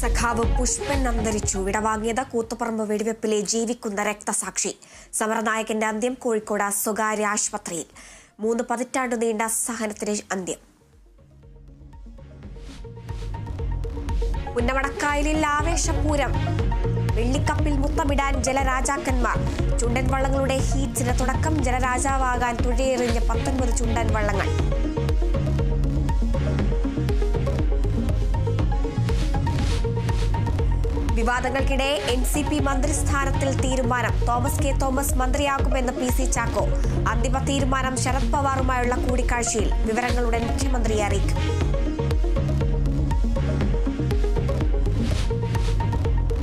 സഖാവ് പുഷ്പൻ അന്തരിച്ചു. വിടവാങ്ങിയത് കൂത്തുപറമ്പ് വെടിവെപ്പിലെ ജീവിക്കുന്ന രക്തസാക്ഷി. സമരനായകന്റെ അന്ത്യം കോഴിക്കോട് സ്വകാര്യ ആശുപത്രിയിൽ. 3 പതിറ്റാണ്ട് നീണ്ട സഹനത്തിന് അന്ത്യം. പുന്നമടക്കായലിൽ ആവേശപൂരം. വെള്ളിക്കപ്പിൽ മുത്തമിടാൻ ജലരാജാക്കന്മാർ. ചുണ്ടൻ വള്ളങ്ങളുടെ ഹീറ്റ്സിന് തുടക്കം. ജലരാജാവാകാൻ തുഴയെറിഞ്ഞ് 19 ചുണ്ടൻ വള്ളങ്ങൾ. വിവാദങ്ങൾക്കിടെ NCP മന്ത്രിസ്ഥാനത്തിൽ തീരുമാനം. തോമസ് കെ തോമസ് മന്ത്രിയാകുമെന്ന് PC ചാക്കോ. അന്തിമ തീരുമാനം ശരത് പവാറുമായുള്ള കൂടിക്കാഴ്ചയിൽ. വിവരങ്ങളുടൻ മുഖ്യമന്ത്രിയെ അറിയിക്കും.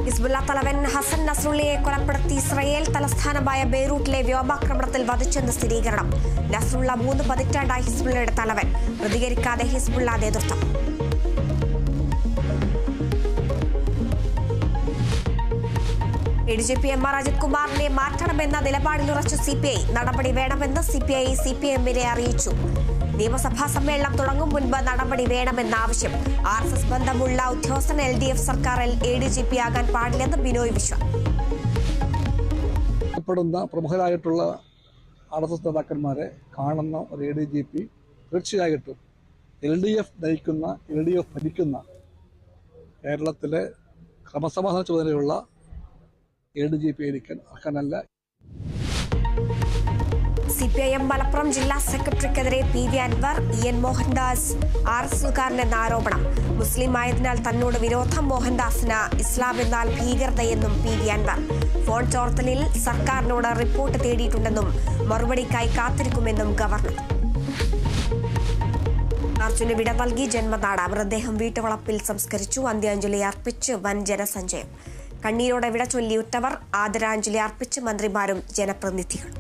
ഹിസ്ബുള്ള തലവൻ ഹസൻ നസ്രുള്ളയെ കൊലപ്പെടുത്തി ഇസ്രയേൽ തലസ്ഥാനമായ ബെയ്റൂട്ടിലെ വ്യോമാക്രമണത്തിൽ വധിച്ചെന്ന് സ്ഥിരീകരണം. നസ്രുള്ള 3 പതിറ്റാണ്ടായി ഹിസ്ബുള്ളയുടെ തലവൻ. പ്രതികരിക്കാതെ ഹിസ്ബുള്ള നേതൃത്വം. ADGP MR അജിത് കുമാറിനെ മാറ്റണമെന്ന നിലപാടിലുറച്ചു CPI. നടപടി വേണമെന്ന് CPI CPM-നെ അറിയിച്ചു. നിയമസഭാ സമ്മേളനം തുടങ്ങും മുൻപ് നടപടി വേണമെന്ന ആവശ്യം. RSS ബന്ധമുള്ള ഉദ്യോഗസ്ഥൻ LDF സർക്കാരിൽ ADGP ആകാൻ പാടില്ലെന്ന് ബിനോയ് വിശ്വം. പ്രമുഖരായിട്ടുള്ള RSS നേതാക്കന്മാരെ കാണുന്ന ഒരു ADGP തീർച്ചയായിട്ടും LDF നയിക്കുന്ന LDF ഭരിക്കുന്ന കേരളത്തിലെ ക്രമസമാധാന ചുമതലയുള്ള ADGP ആയിരിക്കാൻ അർഹനല്ല. CPIM മലപ്പുറം ജില്ലാ സെക്രട്ടറിക്കെതിരെ PV അൻവർ, EN മോഹൻദാസ് RSSകാരനെന്ന ആരോപണം. മുസ്ലിം ആയതിനാൽ തന്നോട് വിരോധം. മോഹൻദാസിന് ഇസ്ലാം എന്നാൽ ഭീകരതയെന്നും PV അൻവർ. ഫോൺ ചോർത്തലിൽ സർക്കാരിനോട് റിപ്പോർട്ട് തേടിയിട്ടുണ്ടെന്നും മറുപടിക്കായി കാത്തിരിക്കുമെന്നും ഗവർണർ. അർജുന് വിട നൽകി ജന്മനാട്. മൃതദേഹം വീട്ടുവളപ്പിൽ സംസ്കരിച്ചു. അന്ത്യാഞ്ജലി അർപ്പിച്ച് വൻ ജനസഞ്ചയം. കണ്ണീരോടെ വിട ചൊല്ലിയുറ്റവർ. ആദരാഞ്ജലി അർപ്പിച്ച് മന്ത്രിമാരും ജനപ്രതിനിധികളും.